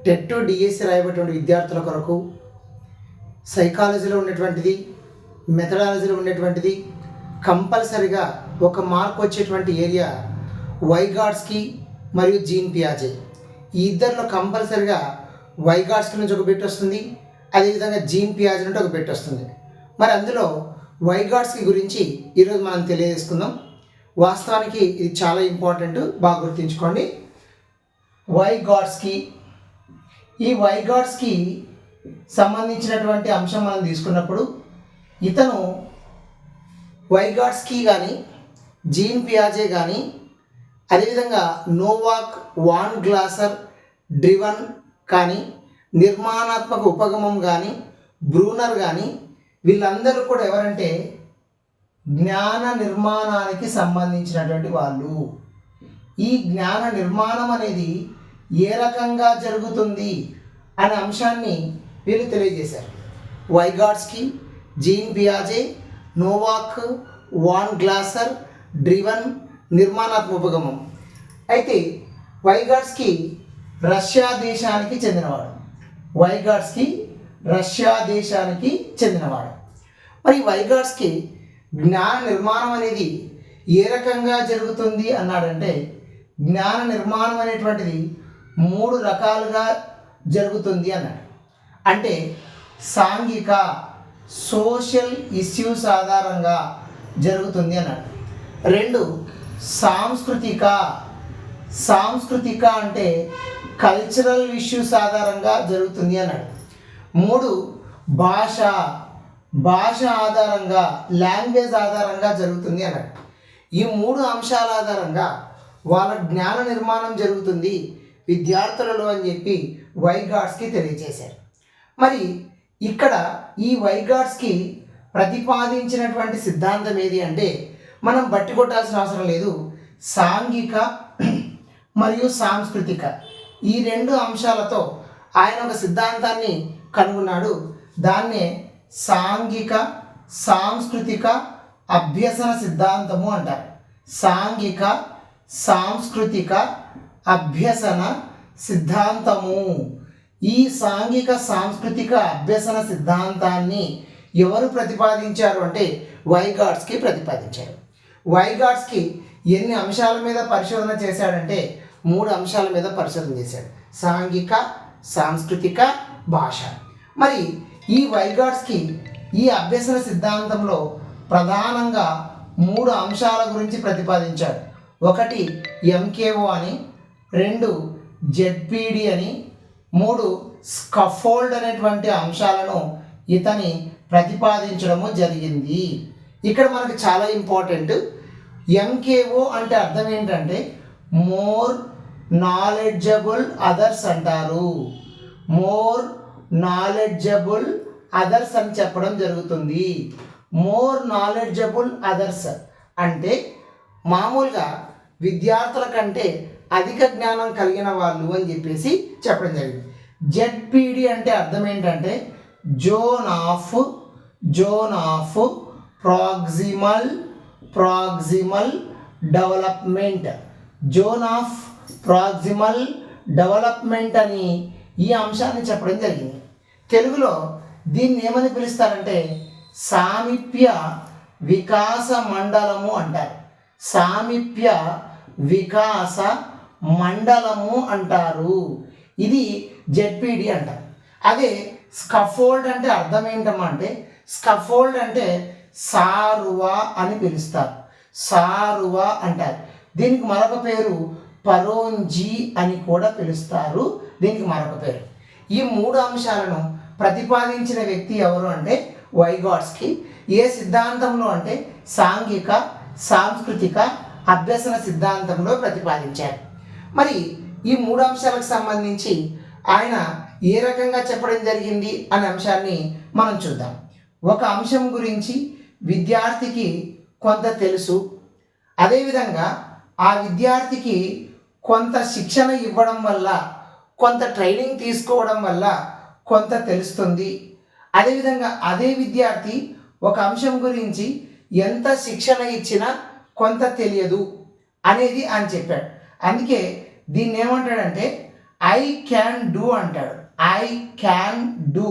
TET DSC రాయబడినటువంటి విద్యార్థుల కొరకు సైకాలజీలో ఉన్నటువంటిది, మెథడాలజీలో ఉన్నటువంటిది కంపల్సరిగా ఒక మార్క్ వచ్చేటువంటి ఏరియా వైగాట్స్కి మరియు జీన్ పియాజే. ఈ ఇద్దరిలో కంపల్సరిగా వైగాట్స్కి నుంచి ఒక బిట్ వస్తుంది, అదేవిధంగా జీన్ పియాజే నుండి ఒక బిట్ వస్తుంది. మరి అందులో వైగాట్స్కి గురించి ఈరోజు మనం తెలియజేసుకుందాం. వాస్తవానికి ఇది చాలా ఇంపార్టెంట్, బాగా గుర్తుంచుకోండి. ఈ వైగాట్స్కి సంబంధించినటువంటి అంశం మనం తీసుకున్నప్పుడు ఇతను వైగాట్స్కి కానీ జీన్ పియాజే కానీ అదేవిధంగా నోవాక్, వాన్ గ్లాసర్, డ్రివన్ కానీ నిర్మాణాత్మక ఉపగమం కానీ బ్రూనర్ కానీ వీళ్ళందరూ కూడా ఎవరంటే జ్ఞాన నిర్మాణానికి సంబంధించినటువంటి వాళ్ళు. ఈ జ్ఞాన నిర్మాణం అనేది ఏ రకంగా జరుగుతుంది అనే అంశాన్ని వీళ్ళు తెలియజేశారు. వైగాట్స్కి, జీన్ పియాజే, నోవాక్, వాన్ గ్లాసర్, డ్రివన్ నిర్మాణాత్మక ఉపగమం. అయితే వైగాట్స్కి రష్యా దేశానికి చెందినవాడు. మరి వైగాట్స్కి జ్ఞాన నిర్మాణం అనేది ఏ రకంగా జరుగుతుంది అన్నాడంటే, జ్ఞాన నిర్మాణం అనేటువంటిది 3 రకాలుగా జరుగుతుంది అన్నాడు. అంటే సాంఘిక, సోషల్ ఇష్యూస్ ఆధారంగా జరుగుతుంది అన్నాడు. 2 సాంస్కృతిక అంటే కల్చరల్ ఇష్యూస్ ఆధారంగా జరుగుతుంది అన్నాడు. 3 భాష ఆధారంగా, లాంగ్వేజ్ ఆధారంగా జరుగుతుంది అన్నాడు. ఈ 3 అంశాల ఆధారంగా వాళ్ళ జ్ఞాన నిర్మాణం జరుగుతుంది విద్యార్థులలో అని చెప్పి వైగాట్స్కి తెలియజేశారు. మరి ఇక్కడ ఈ వైగాట్స్కి ప్రతిపాదించినటువంటి సిద్ధాంతం ఏది అంటే, మనం బట్టి కొట్టాల్సిన అవసరం లేదు. సాంఘిక మరియు సాంస్కృతిక ఈ 2 అంశాలతో ఆయన ఒక సిద్ధాంతాన్ని కనుగొన్నాడు. దాన్నే సాంఘిక సాంస్కృతిక అభ్యసన సిద్ధాంతము అంటారు. సాంఘిక సాంస్కృతిక అభ్యసన సిద్ధాంతము. ఈ సాంఘిక సాంస్కృతిక అభ్యసన సిద్ధాంతాన్ని ఎవరు ప్రతిపాదించారు అంటే వైగాట్స్కి ప్రతిపాదించారు. వైగాట్స్కి ఎన్ని అంశాల మీద పరిశోధన చేశాడంటే 3 అంశాల మీద పరిశోధన చేశాడు: సాంఘిక, సాంస్కృతిక, భాష. మరి ఈ వైగాట్స్కి ఈ అభ్యసన సిద్ధాంతంలో ప్రధానంగా 3 అంశాల గురించి ప్రతిపాదించాడు. 1 ఎంకేఓ అని, 2 జెడ్పీడి అని, 3 స్కఫోల్డ్ అనేటువంటి అంశాలను ఇతని ప్రతిపాదించడము జరిగింది. ఇక్కడ మనకు చాలా ఇంపార్టెంట్. ఎంకేఓ అంటే అర్థం ఏంటంటే మోర్ నాలెడ్జబుల్ అదర్స్ అంటారు. మోర్ నాలెడ్జబుల్ అదర్స్ అని చెప్పడం జరుగుతుంది. మోర్ నాలెడ్జబుల్ అదర్స్ అంటే మామూలుగా విద్యార్థుల కంటే అధిక జ్ఞానం కలిగిన వాళ్ళు అని చెప్పేసి చెప్పడం జరిగింది. జెడ్పీడి అంటే అర్థం ఏంటంటే zone of proximal development. Zone of proximal development అని ఈ అంశాన్ని చెప్పడం జరిగింది. తెలుగులో దీన్ని ఏమని పిలుస్తారంటే సామీప్య వికాస మండలము అంటారు. సామీప్య వికాస మండలము అంటారు. ఇది జెడ్పీడి అంటారు. అదే స్కఫోల్డ్ అంటే అర్థం ఏంటంటే, స్కఫోల్డ్ అంటే సారువా అని పిలుస్తారు. సారువా అంటారు. దీనికి మరొక పేరు పరోంజీ అని కూడా పిలుస్తారు. దీనికి మరొక పేరు. ఈ 3 అంశాలను ప్రతిపాదించిన వ్యక్తి ఎవరు అంటే వైగాట్స్కి. ఏ సిద్ధాంతంలో అంటే సాంఘిక సాంస్కృతిక అభ్యసన సిద్ధాంతంలో ప్రతిపాదించారు. మరి ఈ 3 అంశాలకు సంబంధించి ఆయన ఏ రకంగా చెప్పడం జరిగింది అనే అంశాన్ని మనం చూద్దాం. ఒక అంశం గురించి విద్యార్థికి కొంత తెలుసు, అదేవిధంగా ఆ విద్యార్థికి కొంత శిక్షణ ఇవ్వడం వల్ల, కొంత ట్రైనింగ్ తీసుకోవడం వల్ల కొంత తెలుస్తుంది. అదేవిధంగా అదే విద్యార్థి ఒక అంశం గురించి ఎంత శిక్షణ ఇచ్చినా కొంత తెలియదు అనేది అని చెప్పాడు. అందుకే దీన్ని ఏమంటాడంటే ఐ క్యాన్ డూ అంటాడు. ఐ క్యాన్ డూ,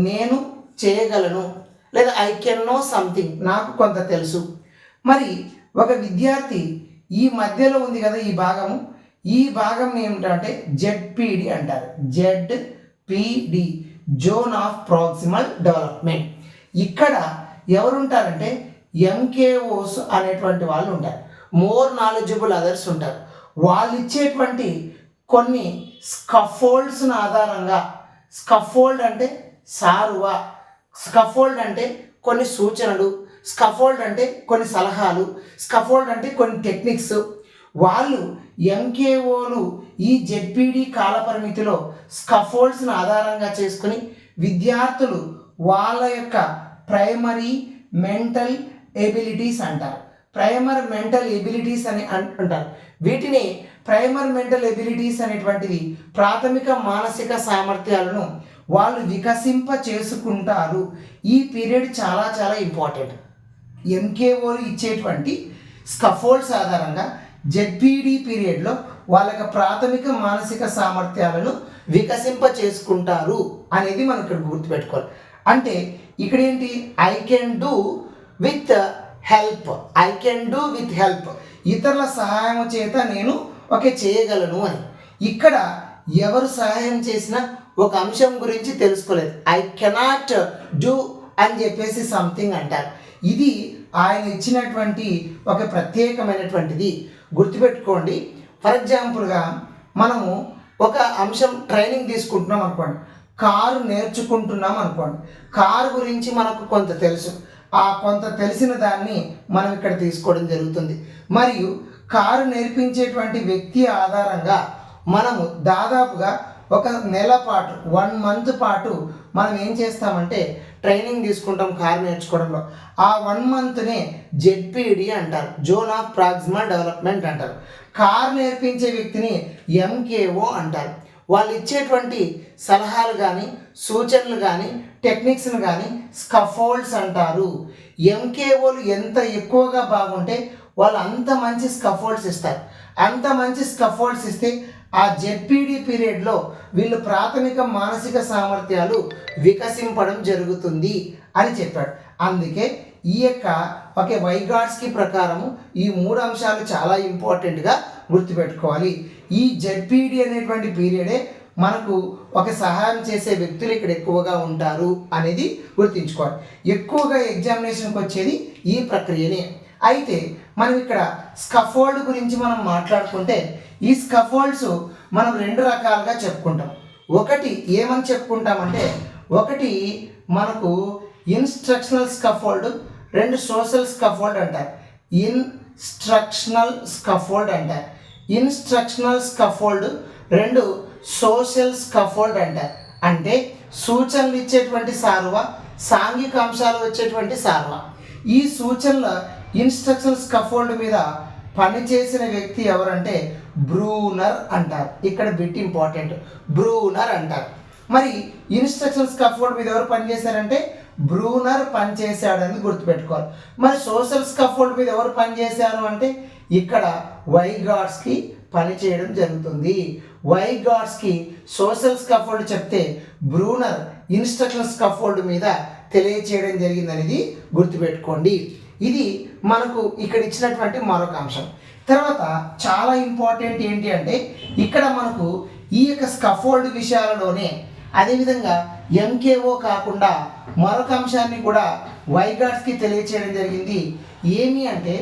నేను చేయగలను, లేదా ఐ కెన్ నో సంథింగ్, నాకు కొంత తెలుసు. మరి ఒక విద్యార్థి ఈ మధ్యలో ఉంది కదా ఈ భాగం ఏమిటంటే జెడ్పిడి అంటారు. జెడ్పిడి, జోన్ ఆఫ్ ప్రాక్సిమల్ డెవలప్మెంట్. ఇక్కడ ఎవరుంటారంటే ఎంకేఓస్ అనేటువంటి వాళ్ళు ఉంటారు, మోర్ నాలెడ్జబుల్ అదర్స్ ఉంటారు. వాళ్ళు ఇచ్చేటువంటి కొన్ని స్కఫోల్డ్స్ ఆధారంగా, స్కఫోల్డ్ అంటే సారువ, స్కఫోల్డ్ అంటే కొన్ని సూచనలు, స్కఫోల్డ్ అంటే కొన్ని సలహాలు, స్కఫోల్డ్ అంటే కొన్ని టెక్నిక్స్. వాళ్ళు ఎంకేఓలు ఈ జెడ్పిడి కాలపరిమితిలో స్కఫోల్డ్స్ని ఆధారంగా చేసుకుని విద్యార్థులు వాళ్ళ యొక్క ప్రైమరీ మెంటల్ ఎబిలిటీస్ అంటారు. ప్రైమరీ మెంటల్ ఎబిలిటీస్ అని అంటారు. వీటిని ప్రైమరీ మెంటల్ ఎబిలిటీస్ అనేటువంటిది ప్రాథమిక మానసిక సామర్థ్యాలను వాళ్ళు వికసింప చేసుకుంటారు. ఈ పీరియడ్ చాలా చాలా ఇంపార్టెంట్. ఎంకేఓలు ఇచ్చేటువంటి స్కఫోల్డ్స్ ఆధారంగా జెడ్పిడి పీరియడ్లో వాళ్ళకి ప్రాథమిక మానసిక సామర్థ్యాలను వికసింప చేసుకుంటారు అనేది మనం ఇక్కడ గుర్తుపెట్టుకోవాలి. అంటే ఇక్కడ ఏంటి, I can do with help, I can do with help, ఇతరుల సహాయం చేత నేను చేయగలను అని. ఇక్కడ ఎవరు సహాయం చేసినా ఒక అంశం గురించి తెలుసుకోలేదు. ఐ కెనాట్ డూ అని చెప్పేసి సంథింగ్ అంటారు. ఇది ఆయన ఇచ్చినటువంటి ఒక ప్రత్యేకమైనటువంటిది, గుర్తుపెట్టుకోండి. ఫర్ ఎగ్జాంపుల్గా మనము ఒక అంశం ట్రైనింగ్ తీసుకుంటున్నాం అనుకోండి, కారు నేర్చుకుంటున్నాం అనుకోండి, కారు గురించి మనకు కొంత తెలుసు, ఆ కొంత తెలిసిన దాన్ని మనం ఇక్కడ తీసుకోవడం జరుగుతుంది. మరియు కారు నేర్పించేటువంటి వ్యక్తి ఆధారంగా మనము దాదాపుగా ఒక నెల పాటు 1 month పాటు మనం ఏం చేస్తామంటే ట్రైనింగ్ తీసుకుంటాం కారు నేర్చుకోవడంలో. ఆ 1 monthనే జెడ్పిడి అంటారు, జోన్ ఆఫ్ ప్రాక్సిమల్ డెవలప్మెంట్ అంటారు. కారు నేర్పించే వ్యక్తిని ఎంకేఓ అంటారు. వాళ్ళు ఇచ్చేటువంటి సలహాలు కానీ సూచనలు కానీ టెక్నిక్స్ను కానీ స్కఫోల్డ్స్ అంటారు. ఎంకేఓలు ఎంత ఎక్కువగా బాగుంటే వాళ్ళు అంత మంచి స్కఫోల్డ్స్ ఇస్తారు. అంత మంచి స్కఫోల్డ్స్ ఇస్తే ఆ జెడ్పిడి పీరియడ్లో వీళ్ళు ప్రాథమిక మానసిక సామర్థ్యాలు వికసింపడం జరుగుతుంది అని చెప్పాడు. అందుకే ఈ యొక్క వైగాట్స్కి ప్రకారము ఈ 3 అంశాలు చాలా ఇంపార్టెంట్గా గుర్తుపెట్టుకోవాలి. ఈ జెడ్పిడి అనేటువంటి పీరియడే మనకు సహాయం చేసే వ్యక్తులు ఇక్కడ ఎక్కువగా ఉంటారు అనేది గుర్తుంచుకోవాలి. ఎక్కువగా ఎగ్జామినేషన్కి వచ్చేది ఈ ప్రక్రియనే. అయితే మనం ఇక్కడ స్కఫోల్డ్ గురించి మనం మాట్లాడుకుంటే ఈ స్కఫోల్డ్స్ మనం 2 రకాలుగా చెప్పుకుంటాం. ఒకటి ఏమని చెప్పుకుంటామంటే, ఒకటి మనకు ఇన్స్ట్రక్షనల్ స్కఫోల్డ్, 2 సోషల్ స్కఫోల్డ్ అంటారు. ఇన్స్ట్రక్షనల్ స్కఫోల్డ్ అంటారు. ఇన్స్ట్రక్షనల్ స్కఫోల్డ్, 2 సోషల్ స్కఫోల్డ్ అంటారు. అంటే సూచనలు ఇచ్చేటువంటి సార్వ, సాంఘిక అంశాలు వచ్చేటువంటి సార్వ. ఈ సూచనల ఇన్స్ట్రక్షనల్ స్కఫోల్డ్ మీద పనిచేసిన వ్యక్తి ఎవరంటే బ్రూనర్ అంటారు. ఇక్కడ బిట్ ఇంపార్టెంట్, బ్రూనర్ అంటారు. మరి ఇన్స్ట్రక్షన్ స్కఫోల్డ్ మీద ఎవరు పనిచేశారంటే బ్రూనర్ పనిచేశాడని గుర్తుపెట్టుకోవాలి. మరి సోషల్ స్కఫోల్డ్ మీద ఎవరు పనిచేశారు అంటే ఇక్కడ వైగాట్స్కి పనిచేయడం జరుగుతుంది. వైగాట్స్కి సోషల్ స్కఫోల్డ్ చెప్తే బ్రూనర్ ఇన్స్ట్రక్షన్ స్కఫోల్డ్ మీద తెలియచేయడం జరిగింది అనేది గుర్తుపెట్టుకోండి. ఇది మనకు ఇక్కడ ఇచ్చినటువంటి మరొక అంశం. తర్వాత చాలా ఇంపార్టెంట్ ఏంటి అంటే ఇక్కడ మనకు ఈ యొక్క స్కఫోల్డ్ విషయాలలోనే అదేవిధంగా ఎంకేఓ కాకుండా మరొక అంశాన్ని కూడా వైగాట్స్కి తెలియచేయడం జరిగింది. ఏమి అంటే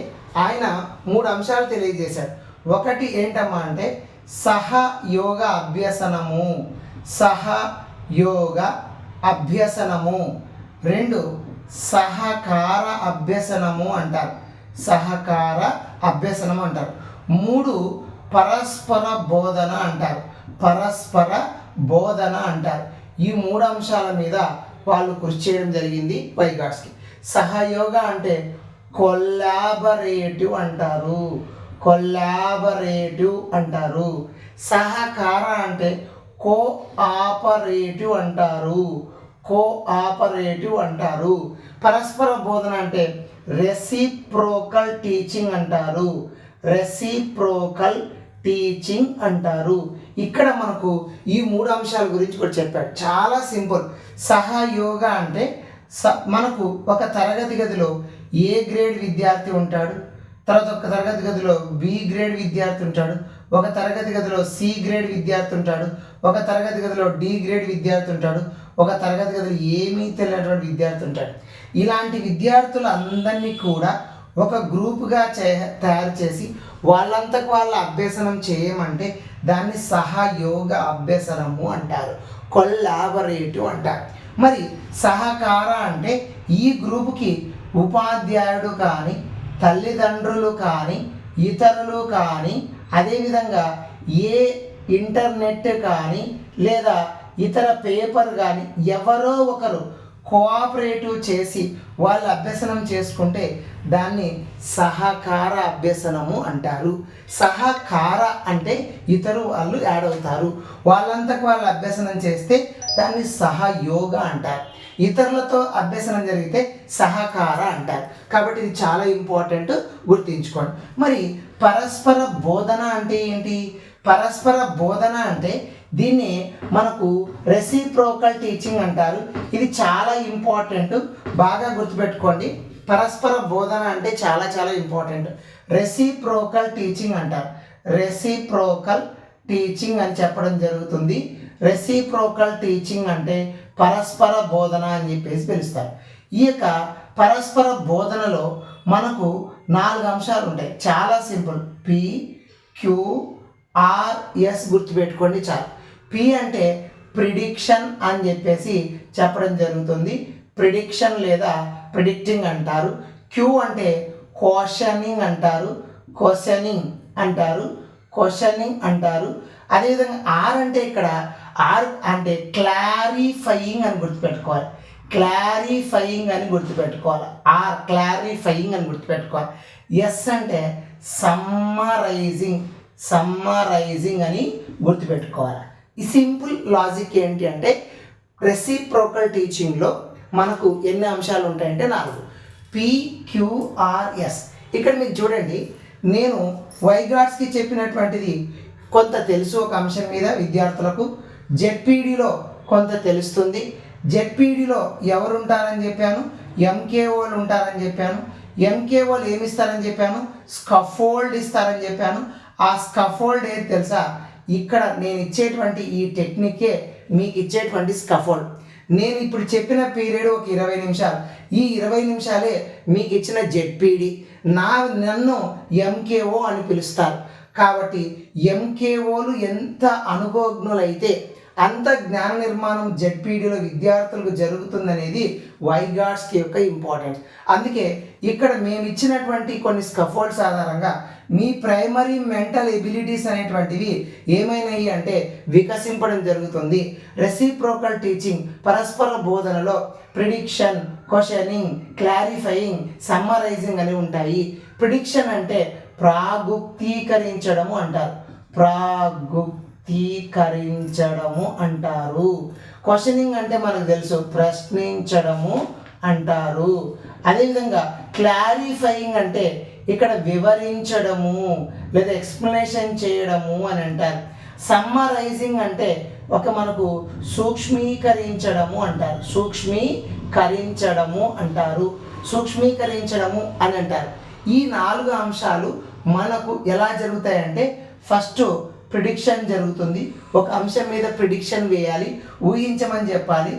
ఆయన 3 అంశాలు తెలియజేశాడు. ఒకటి ఏంటమ్మా అంటే సహయోగ అభ్యసనము, సహయోగ అభ్యసనము. 2 సహకార అభ్యసనము అంటారు, సహకార అభ్యసనం అంటారు. 3 పరస్పర బోధన అంటారు, పరస్పర బోధన అంటారు. ఈ 3 అంశాల మీద వాళ్ళు కృషి చేయడం జరిగింది వైగాట్స్కి. సహయోగ అంటే కొల్లాబరేటివ్ అంటారు, కొల్లాబరేటివ్ అంటారు. సహకార అంటే కోఆపరేటివ్ అంటారు, కోఆపరేటివ్ అంటారు. పరస్పర బోధన అంటే రెసిప్రోకల్ టీచింగ్ అంటారు, రెసిప్రోకల్ టీచింగ్ అంటారు. ఇక్కడ మనకు ఈ 3 అంశాల గురించి కూడా చెప్పాడు. చాలా సింపుల్. సహయోగ అంటే మనకు ఒక తరగతి గదిలో ఏ గ్రేడ్ విద్యార్థి ఉంటాడు, తర్వాత ఒక తరగతి గదిలో బి గ్రేడ్ విద్యార్థి ఉంటాడు, ఒక తరగతి గదిలో సి గ్రేడ్ విద్యార్థి ఉంటాడు, ఒక తరగతి గదిలో డి గ్రేడ్ విద్యార్థి ఉంటాడు, ఒక తరగతి గదిలో ఏమీ తెలియనటువంటి విద్యార్థి ఉంటాడు. ఇలాంటి విద్యార్థులందరినీ కూడా ఒక గ్రూపుగా తయారు చేసి వాళ్ళంతకు వాళ్ళ అభ్యసనం చేయమంటే దాన్ని సహయోగ అభ్యసనము అంటారు, కొల్లాబరేటివ్ అంటారు. మరి సహకార అంటే ఈ గ్రూపుకి ఉపాధ్యాయుడు కానీ, తల్లిదండ్రులు కానీ, ఇతరులు కానీ, అదేవిధంగా ఏ ఇంటర్నెట్ కానీ లేదా ఇతర పేపర్ కానీ ఎవరో ఒకరు కోఆపరేటివ్ చేసి వాళ్ళు అభ్యసనం చేసుకుంటే దాన్ని సహకార అభ్యసనము అంటారు. సహకార అంటే ఇతరు వాళ్ళు యాడ్ అవుతారు, వాళ్ళంతకు వాళ్ళు అభ్యసనం చేస్తే దాన్ని సహయోగ అంటారు. ఇతరులతో అభ్యసనం జరిగితే సహకార అంటారు. కాబట్టి ఇది చాలా ఇంపార్టెంట్, గుర్తుంచుకోండి. మరి పరస్పర బోధన అంటే ఏంటి? పరస్పర బోధన అంటే దీన్ని మనకు రెసిప్రోకల్ టీచింగ్ అంటారు. ఇది చాలా ఇంపార్టెంట్, బాగా గుర్తుపెట్టుకోండి. పరస్పర బోధన అంటే చాలా చాలా ఇంపార్టెంట్. రెసిప్రోకల్ టీచింగ్ అంటారు. రెసిప్రోకల్ టీచింగ్ అని చెప్పడం జరుగుతుంది. రెసిప్రోకల్ టీచింగ్ అంటే పరస్పర బోధన అని చెప్పేసి పిలుస్తారు. ఈ యొక్క పరస్పర బోధనలో మనకు 4 అంశాలు ఉంటాయి. చాలా సింపుల్. PQRS గుర్తుపెట్టుకోండి చాలు. P అంటే ప్రిడిక్షన్ అని చెప్పేసి చెప్పడం జరుగుతుంది. ప్రిడిక్షన్ లేదా ప్రిడిక్టింగ్ అంటారు. Q అంటే క్వశ్చనింగ్ అంటారు. క్వశ్చనింగ్ అంటారు. అదేవిధంగా R అంటే ఇక్కడ R అంటే క్లారిఫయింగ్ అని గుర్తుపెట్టుకోవాలి. క్లారిఫయింగ్ అని గుర్తుపెట్టుకోవాలి. ఆర్ క్లారిఫయింగ్ అని గుర్తుపెట్టుకోవాలి. ఎస్ అంటే సమ్మరైజింగ్ అని గుర్తుపెట్టుకోవాలి. ఈ సింపుల్ లాజిక్ ఏంటి అంటే రెసిప్రోకల్ టీచింగ్లో మనకు ఎన్ని అంశాలు ఉంటాయంటే 4. PQRS. ఇక్కడ మీకు చూడండి, నేను వైగాట్స్కి చెప్పినటువంటిది కొంత తెలుసు ఒక అంశం మీద విద్యార్థులకు. జెడ్పీడీలో కొంత తెలుస్తుంది. జెడ్పీడీలో ఎవరు ఉంటారని చెప్పాను? ఎంకేఓలు ఉంటారని చెప్పాను. ఎంకేఓలు ఏమి ఇస్తారని చెప్పాను? స్కఫోల్డ్ ఇస్తారని చెప్పాను. ఆ స్కఫోల్డ్ ఏది తెలుసా? ఇక్కడ నేను ఇచ్చేటువంటి ఈ టెక్నికే మీకు ఇచ్చేటువంటి స్కఫోల్డ్. నేను ఇప్పుడు చెప్పిన పీరియడ్ ఒక 20 నిమిషాలు. ఈ 20 నిమిషాలే మీకు ఇచ్చిన జెడ్పీడీ. నన్ను ఎంకేఓ అని పిలుస్తారు. కాబట్టి ఎంకేఓలు ఎంత అనుభవజ్ఞులైతే అంత జ్ఞాన నిర్మాణం జెడ్పీడీలో విద్యార్థులకు జరుగుతుందనేది వైగాట్స్కి యొక్క ఇంపార్టెన్స్. అందుకే ఇక్కడ మేము ఇచ్చినటువంటి కొన్ని స్కఫోల్డ్స్ ఆధారంగా మీ ప్రైమరీ మెంటల్ ఎబిలిటీస్ అనేటువంటివి ఏమైనాయి అంటే వికసింపడం జరుగుతుంది. రెసిప్రోకల్ టీచింగ్ పరస్పర బోధనలో ప్రిడిక్షన్, క్వశ్చనింగ్, క్లారిఫయింగ్, సమ్మరైజింగ్ అని ఉంటాయి. ప్రిడిక్షన్ అంటే ప్రాగుక్తీకరించడము అంటారు. క్వశ్చనింగ్ అంటే మనకు తెలుసు, ప్రశ్నించడము అంటారు. అదేవిధంగా క్లారిఫయింగ్ అంటే ఇక్కడ వివరించడము లేదా ఎక్స్ప్లెనేషన్ చేయడము అని అంటారు. సమ్మరైజింగ్ అంటే ఒక మనకు సూక్ష్మీకరించడము అని అంటారు. ఈ 4 అంశాలు మనకు ఎలా జరుగుతాయంటే ఫస్ట్ ప్రిడిక్షన్ జరుగుతుంది. ఒక అంశం మీద ప్రిడిక్షన్ వేయాలి, ఊహించమని చెప్పాలి.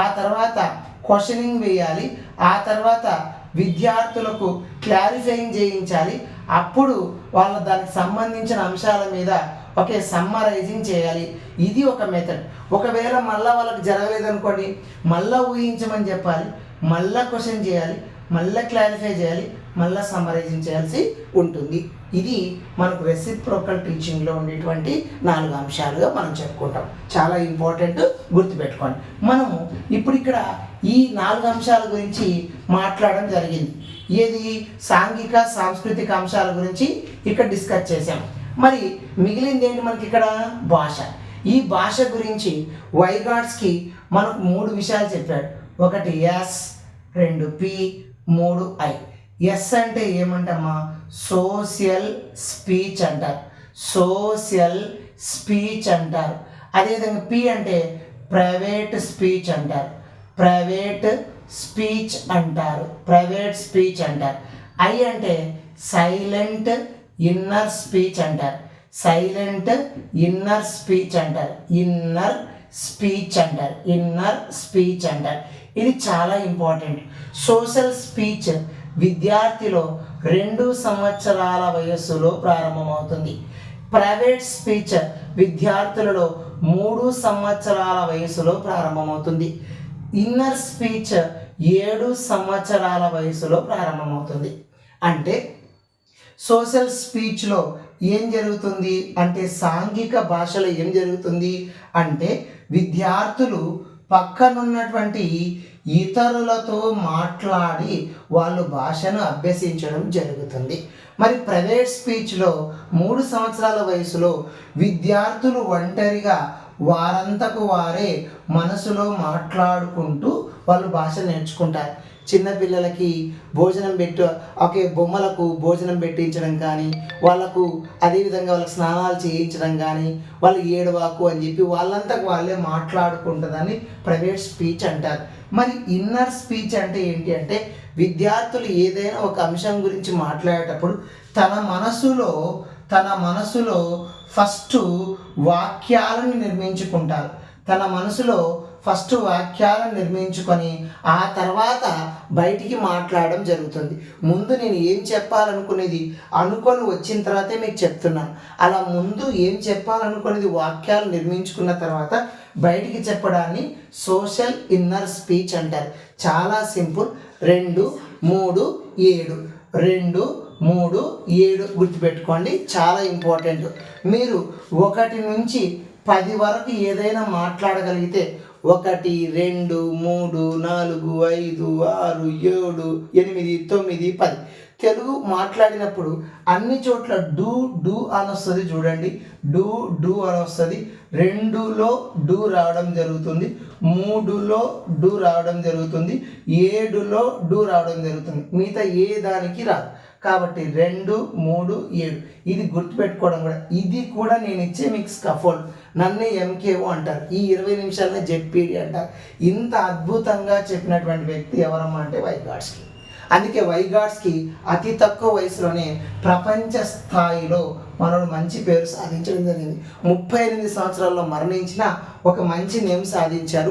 ఆ తర్వాత క్వశ్చనింగ్ వేయాలి. ఆ తర్వాత విద్యార్థులకు క్లారిఫైయింగ్ చేయించాలి. అప్పుడు వాళ్ళ దానికి సంబంధించిన అంశాల మీద ఒకే సమ్మరైజింగ్ చేయాలి. ఇది ఒక మెథడ్. ఒకవేళ మళ్ళీ వాళ్ళకి జరగలేదనుకోండి, మళ్ళీ ఊహించమని చెప్పాలి, మళ్ళీ క్వశ్చన్ చేయాలి, మళ్ళీ క్లారిఫై చేయాలి, మళ్ళీ సమ్మరైజింగ్ చేయాల్సి ఉంటుంది. ఇది మనకు రెసిప్రోకల్ టీచింగ్లో ఉండేటువంటి 4 అంశాలుగా మనం చెప్పుకుంటాం. చాలా ఇంపార్టెంట్, గుర్తుపెట్టుకోండి. మనము ఇప్పుడు ఇక్కడ ఈ 4 అంశాల గురించి మాట్లాడడం జరిగింది. ఏది? సాంఘిక సాంస్కృతిక అంశాల గురించి ఇక్కడ డిస్కస్ చేసాం. మరి మిగిలింది ఏంటి మనకి ఇక్కడ? భాష. ఈ భాష గురించి వైగాట్స్కి మనకు 3 విషయాలు చెప్పాడు. 1 ఎస్, 2 పి, 3 ఐ. ఎస్ అంటే ఏమంటామా? సోషల్ స్పీచ్ అంటారు. సోషల్ స్పీచ్ అంటారు. అదేవిధంగా పి అంటే ప్రైవేట్ స్పీచ్ అంటారు. ప్రైవేట్ స్పీచ్ అంటారు. ప్రైవేట్ స్పీచ్ అంటారు. ఐ అంటే సైలెంట్ ఇన్నర్ స్పీచ్ అంటారు. సైలెంట్ ఇన్నర్ స్పీచ్ అంటారు. ఇన్నర్ స్పీచ్ అంటారు. ఇన్నర్ స్పీచ్ అంటారు. ఇది చాలా ఇంపార్టెంట్. సోషల్ స్పీచ్ విద్యార్థిలో 2 సంవత్సరాల వయస్సులో ప్రారంభమవుతుంది. ప్రైవేట్ స్పీచ్ విద్యార్థులలో 3 సంవత్సరాల వయసులో ప్రారంభమవుతుంది. ఇన్నర్ స్పీచ్ 7 సంవత్సరాల వయసులో ప్రారంభమవుతుంది. అంటే సోషల్ స్పీచ్లో ఏం జరుగుతుంది అంటే, సాంఘిక భాషలో ఏం జరుగుతుంది అంటే, విద్యార్థులు పక్కనున్నటువంటి ఇతరులతో మాట్లాడి వాళ్ళు భాషను అభ్యసించడం జరుగుతుంది. మరి ప్రైవేట్ స్పీచ్లో 3 సంవత్సరాల వయసులో విద్యార్థులు ఒంటరిగా వారంతకు వారే మనసులో మాట్లాడుకుంటూ వాళ్ళు భాష నేర్చుకుంటారు. చిన్నపిల్లలకి భోజనం బొమ్మలకు భోజనం పెట్టించడం కానీ, వాళ్ళకు అదేవిధంగా వాళ్ళకి స్నానాలు చేయించడం కానీ, వాళ్ళు ఏడవాకు అని చెప్పి వాళ్ళంతకు వాళ్ళే మాట్లాడుకుంటుందని ప్రైవేట్ స్పీచ్ అంటారు. మరి ఇన్నర్ స్పీచ్ అంటే ఏంటి అంటే, విద్యార్థులు ఏదైనా ఒక అంశం గురించి మాట్లాడేటప్పుడు తన మనసులో ఫస్ట్ వాక్యాలను నిర్మించుకుంటారు. తన మనసులో ఫస్ట్ వాక్యాలను నిర్మించుకొని ఆ తర్వాత బయటికి మాట్లాడడం జరుగుతుంది. ముందు నేను ఏం చెప్పాలనుకునేది అనుకొని వచ్చిన తర్వాతే మీకు చెప్తున్నాను. అలా ముందు ఏం చెప్పాలనుకునేది వాక్యాలు నిర్మించుకున్న తర్వాత బయటికి చెప్పడాన్ని సోషల్ ఇన్నర్ స్పీచ్ అంటారు. చాలా సింపుల్. 2, 3, 7 2, 3, 7 గుర్తుపెట్టుకోండి. చాలా ఇంపార్టెంట్. మీరు 1 నుంచి 10 వరకు ఏదైనా మాట్లాడగలిగితే 1, 2, 3, 4, 5, 6, 7, 8, 9, 10 తెలుగు మాట్లాడినప్పుడు అన్ని చోట్ల డూ అని వస్తుంది. చూడండి, డూ అని వస్తుంది. 2లో డూ రావడం జరుగుతుంది. 3లో డూ రావడం జరుగుతుంది. 7లో డూ రావడం జరుగుతుంది. మిగతా ఏ దానికి రాదు. కాబట్టి 2, 3, 7 ఇది గుర్తుపెట్టుకోవడం కూడా. ఇది కూడా నేను ఇచ్చే మీకు స్కఫోల్డ్. నన్నే ఎంకేఓ అంటారు. ఈ 20 నిమిషాలనే జెడ్పీడీ అంటారు. ఇంత అద్భుతంగా చెప్పినటువంటి వ్యక్తి ఎవరమ్మా అంటే వైగాట్స్కి. అందుకే వైగాట్స్కి అతి తక్కువ వయసులోనే ప్రపంచ స్థాయిలో మనోడు మంచి పేరు సాధించడం జరిగింది. 38 సంవత్సరాల్లో మరణించిన ఒక మంచి నేమ్ సాధించారు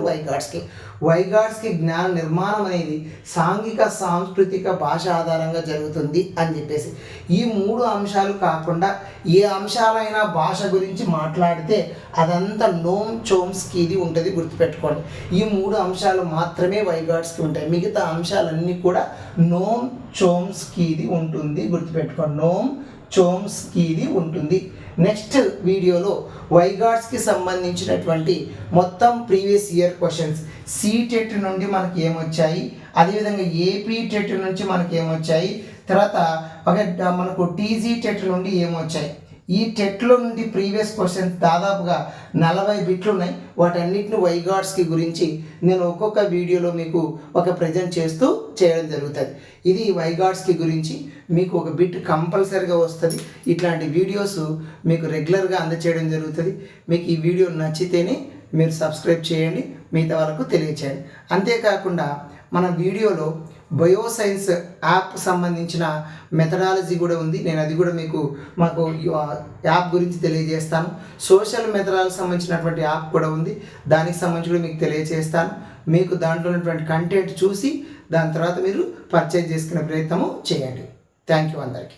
వైగాట్స్కి జ్ఞాన నిర్మాణం అనేది సాంఘిక సాంస్కృతిక భాష ఆధారంగా జరుగుతుంది అని చెప్పేసి. ఈ 3 అంశాలు కాకుండా ఏ అంశాలైనా భాష గురించి మాట్లాడితే అదంతా నోమ్ చోమ్స్కీది ఉంటుంది. గుర్తుపెట్టుకోండి. ఈ 3 అంశాలు మాత్రమే వైగాట్స్కి ఉంటాయి. మిగతా అంశాలన్నీ కూడా నోమ్ చోమ్స్కీది ఉంటుంది. గుర్తుపెట్టుకోండి, నోమ్ చోమ్స్కీది ఉంటుంది. నెక్స్ట్ వీడియోలో వైగాట్స్కి సంబంధించినటువంటి మొత్తం ప్రీవియస్ ఇయర్ క్వశ్చన్స్, సీటెట్ నుండి మనకి ఏమొచ్చాయి, అదేవిధంగా ఏపీ టెట్ నుంచి మనకి ఏమొచ్చాయి, తర్వాత మనకు టీజీ టెట్ నుండి ఏమొచ్చాయి, ఈ టెట్లో నుండి ప్రీవియస్ క్వశ్చన్స్ దాదాపుగా 40 బిట్లు ఉన్నాయి. వాటన్నిటిని వైగాట్స్కి గురించి నేను ఒక్కొక్క వీడియోలో మీకు ఒక ప్రజెంట్ చేయడం జరుగుతుంది. ఇది వైగాట్స్కి గురించి మీకు ఒక బిట్ కంపల్సరీగా వస్తుంది. ఇట్లాంటి వీడియోస్ మీకు రెగ్యులర్గా అందచేయడం జరుగుతుంది. మీకు ఈ వీడియో నచ్చితేనే మీరు సబ్స్క్రైబ్ చేయండి, మిగతా వాళ్ళకు తెలియచేయండి. అంతేకాకుండా మన వీడియోలో బయోసైన్స్ యాప్ సంబంధించిన మెథడాలజీ కూడా ఉంది. నేను అది కూడా మాకు యాప్ గురించి తెలియజేస్తాను. సోషల్ మెథడాలజీ సంబంధించినటువంటి యాప్ కూడా ఉంది. దానికి సంబంధించి కూడా మీకు తెలియజేస్తాను. మీకు దాంట్లో ఉన్నటువంటి కంటెంట్ చూసి దాని తర్వాత మీరు పర్చేజ్ చేసుకునే ప్రయత్నము చేయండి. థ్యాంక్ యూ అందరికీ.